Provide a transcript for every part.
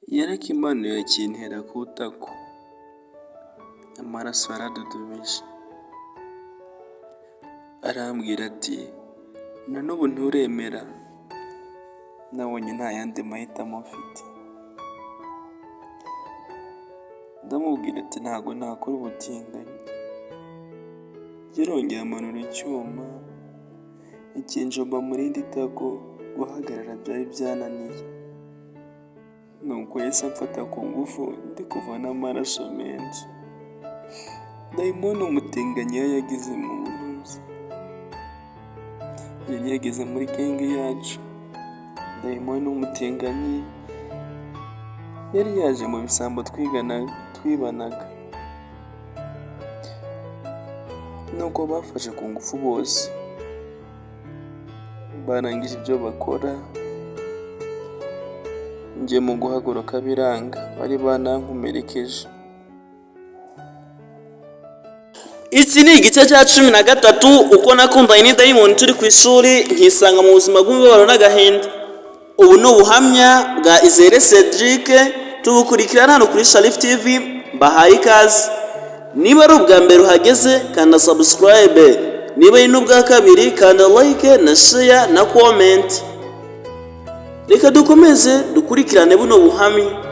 yarakimanuye akintera ku itako, amaraso aradudubije, arambwira ati na n'ubu nturemera? Nabonye nta yandi mahitamo mfite. Ndamubwira ati ntabwo nakora ubutinganyi. Yarongeye amanura icyuma, ikinjomba mu rindi tako, guhagarara byari byananiye. Nuko yahise amfata ku ngufu, ndi kuva n'amaraso menshi. Dayimoni umutinganyi yari yageze mu ntuza, yari yageze muri genge yacu. Dayimoni umutinganyi yari yaje mu bisambo twibanaga. Nuko bafashe ku ngufu bose, barangije ibyo bakora, njye mu guhaguruka biranga, bari banankomerekeje. Iki ni igice cya 13 uko nakundanye n'idayimoni turi ku ishuri nkisanga mu buzima bw'imibabaro n'agahinda. Ubu ni ubuhamya bwa Izere Sedirike, tubukurikirana hano kuri Shariph TV. Bahaye ikaze. Niba ari ubwa mbere uhageze kanda subscribe, niba ari n'ubwa kabiri kanda like na share na comment. Reka dukomeze dukurikirane buno buhamya.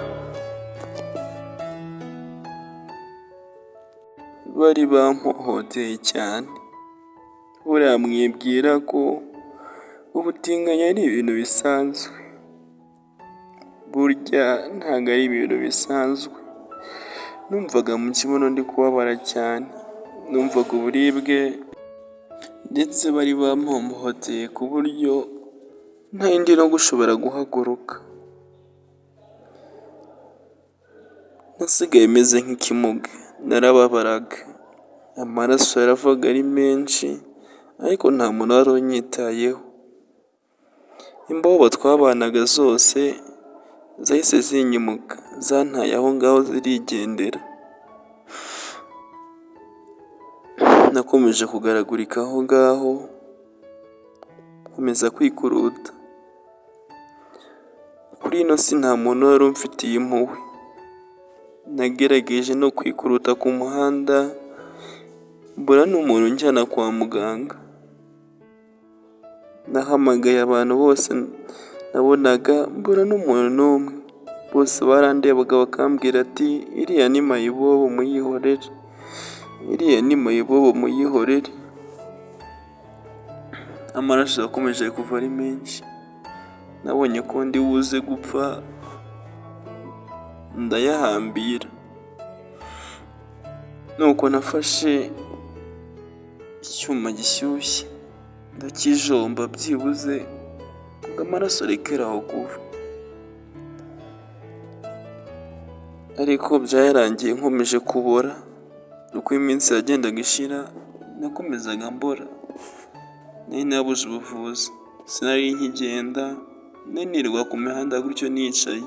Bari bampohoteye cyane. Buriya mwibwira ko ubutinganyi ari ibintu bisanzwe. Burya ntabwo ari ibintu bisanzwe. Numvaga mu kibuno ndi kubabara cyane, numvaga uburibwe, ndetse bari bampohoteye ku buryo ntari ndi no gushobora guhaguruka. Nasigaye meze nk'ikimuga, narababaraga, amaraso yaravaga ari menshi, ariko nta muntu wari unyitayeho. Imbobo twabanaga zose zahise zinyimuka, zantaye aho ngaho zirigendera. Nakomeje kugaragurika aho ngaho, nkomeza kwikuruta. Kuri ino si nta muntu wari umfitiye impuhwe. Nagerageje no kwikuruta ku muhanda, mbura n'umuntu unjyana kwa muganga. Nahamagaye abantu bose nabonaga, mbura n'umuntu n'umwe. Bose barandebaga bakambwira ati iriya ni mayibobo muyihorere, iriya ni mayibobo muyihorere. Amaraso yakomeje kuva ari menshi. Nabonye ko ndi buze gupfa, ndayahambira. Nuko nafashe icyuma gishyushye ndakijomba byibuze ngo amaraso arekere aho kuva. Ariko byarangiye nkomeje kubora. Uko iminsi yagendaga ishira, nakomezaga mbora. Nari nabuze ubuvuzi, sinari nkigenda, nirirwa ku mihanda gutyo nicaye.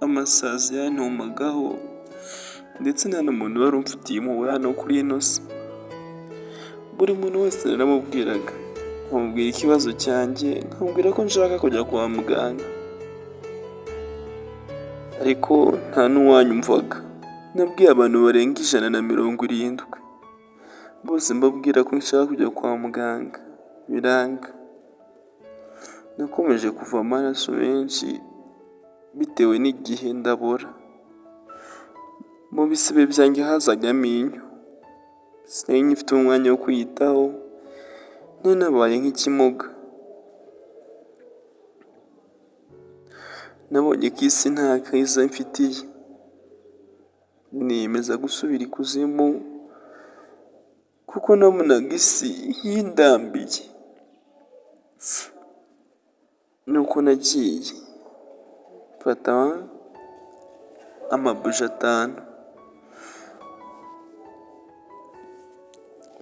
Amasazi yantumagaho, ndetse nta n'umuntu wari umfitiye impuhwe hano kuri ino si. Buri muntu wese naramubwiraga, nkamubwira ikibazo cyanjye, nkamubwira ko nshaka kujya kwa muganga, ariko nta n'uwanyumvaga. Nabwiye abantu barenga 170, bose mbabwira ko nshaka kujya kwa muganga, biranga. Nakomeje kuva amaraso menshi bitewe n'igihe ndabora. Mu bisebe byanjye hazagamo inyo, sinari ngifite umwanya wo kwiyitaho, nari nabaye nk'ikimuga. Nabonye ko isi nta kahiza mfitiye, niyemeza gusubira ikuzimu, kuko nabonaga isi yindambiye. Nuko nagiye mfata amabuji 5,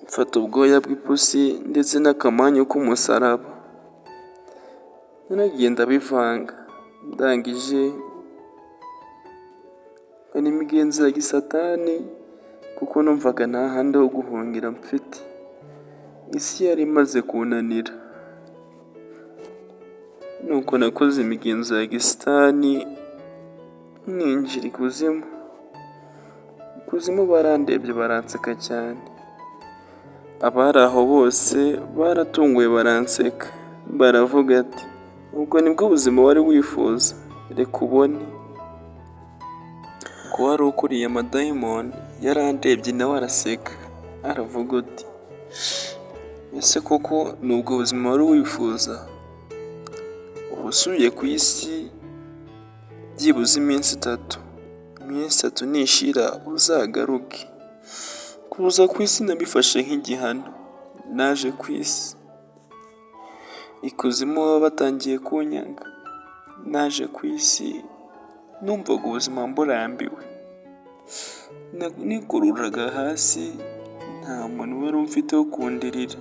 mfata ubwoya bw'ipusi ndetse n'akamanyu k'umusaraba, naragiye ndabivanga. Ndangije n'imigenzo ya gisatani, kuko numvaga nta handi ho guhungira mfite. Isi yari imaze kunanira. Nuko nakoze imigenzo ya gisitani, ninjira ikuzimu. Ikuzimu barandebye baranseka cyane. Abari aho bose baratunguwe baranseka. Baravuga ati ubwo nibwo buzima wari wifuza, reka ubone. Ko wari ukuriye amadayimoni yarandebye nawe araseka. Aravuga uti ese koko nubwo buzima wari wifuza? Ubu usubiye ku isi byibuze iminsi 3. Iminsi 3 nishira uzagaruke. Kuza ku isi nabifashe nk'igihano. Naje ku isi. Ikuzimu baba batangiye kunyanga. Naje ku isi numvaga ubuzima mburambiwe. Nikururaga hasi, nta muntu wari mfite wo kundirira,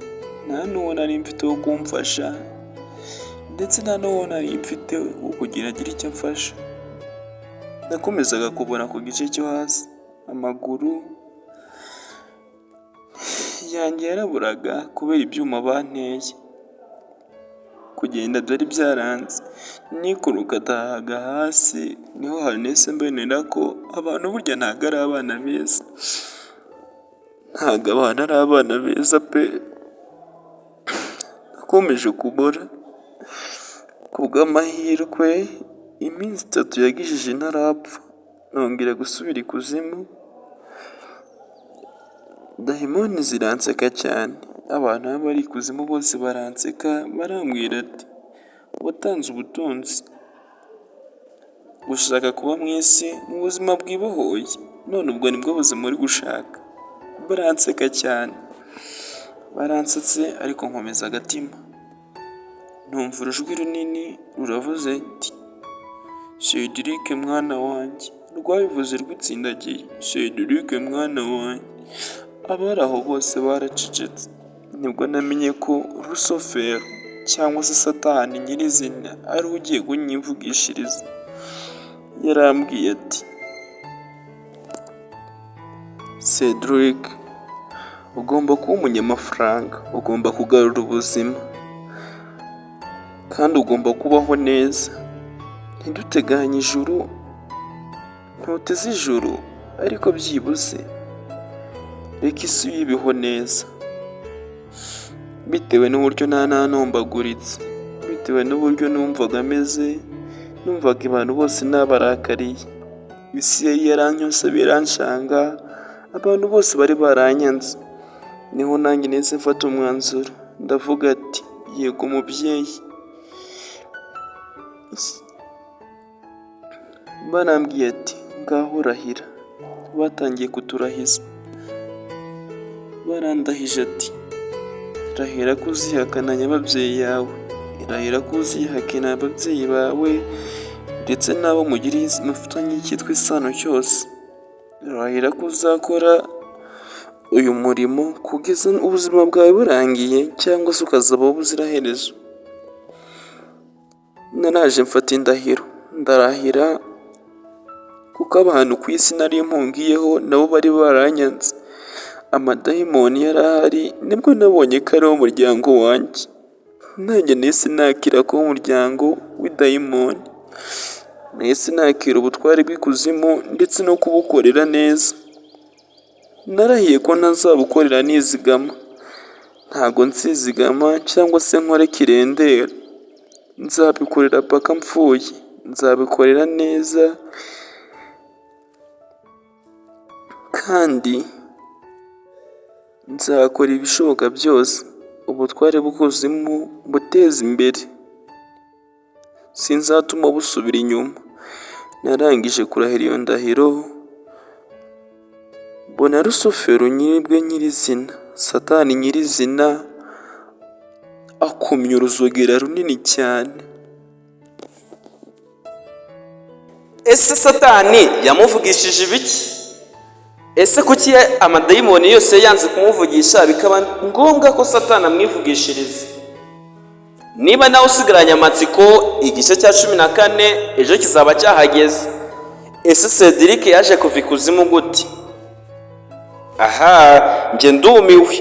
nta n'uwo nari mfite wo kumfasha, ndetse nta n'uwo nari mfite wo kugira agire icyo amfasha. Nakomezaga kubona ku gice cyo hasi, amaguru yanjye yaraburaga kubera ibyuma banteye. Kugenda byari byaranze. Nikuruka atahaga hasi, niho hanese mbonera ko abantu burya ntago ari abana beza. Ntago abana ari abana beza pe. Nakomeje kubora. Kubw'amahirwe iminsi 3 yagishije ntarapfa. Nongera gusubira ikuzimu. Dayimoni ziranseka cyane. Abantu bari ikuzimu bose baranseka, barambwira ati watanze ubutunzi, gushaka kuba mu isi mu buzima bwibohoye, none ubwo nibwo buzima uri gushaka. Baranseka cyane. Baransetse ariko nkomeza agatima. Numva urujwi runini ruravuze ati sedirike mwana wanjye. Rwabivuze rwitsindagiye, sedirike mwana wanjye. Abari aho bose baracecetse. Nibwo namenye ko rusofero cyangwa se satani nyirizina ari ugiye kunyivugishiriza. Yarambwiye ati Cedric, ugomba kuba umunyamafaranga, ugomba kugarura ubuzima, kandi ugomba kubaho neza. Ntiduteganye ijuru, ntuteze ijuru, ariko byibuze reka isi yibeho neza. Bitewe n'uburyo nantombaguritse, bitewe n'uburyo numvaga ameze, numvaga abantu bose nabarakariye. Isi yari yaranyose biranshanga, abantu bose bari baranyanze. Niho nanjye nese mfata umwanzuro, ndavuga ati yego mubyeyi. Barambwiye ati ngaho rahira. Batangiye kuturahiza. Barandahije ati rahira ko uzihakananya ababyeyi yawe, rahira ko uzihakana ababyeyi bawe ndetse n'abo mufitanye icyitwa isano cyose. Rahira ko uzakora uyu murimo kugeza ubuzima bwawe burangiye, cyangwa se ukazabaho ubuziraherezo. Naraje mfata indahiro, ndarahira kuko abantu ku isi nari mpungiyeho nabo bari baranyanze. Amadayimoni yari ahari, nibwo nabonye ko ari umuryango wanjye. Nanjye nahise nakira ko umuryango w'idayimoni. Nahise nakira ubutware bw'ikuzimu ndetse no kubukorera neza. Narahiye ko ntazabukorera nizigama. Ntago nzizigama cyangwa se nkore kirendera. Nzabikorera paka mpfuye. Nzabikorera neza kandi nzakora ibishoboka byose ubutware bw'ikuzimu buteza imbere. Sinzatuma busubira inyuma. Narangije kurahira iyo ndahiro, mbona rusofero nyiribwe nyirizina, satani nyirizina, akomye uruzogera runini cyane. Ese satani yamuvugishije ibiki? Ese kuki amadayimoni yose yanze kumuvugisha bikaba ngombwa ko satani amwivugishiriza? Niba nawe usigaranye amatsiko, igice cya 14 ejo kizaba cyahageze. Ese Cedric yaje kuva ikuzimu gute? Aha, njye ndumiwe.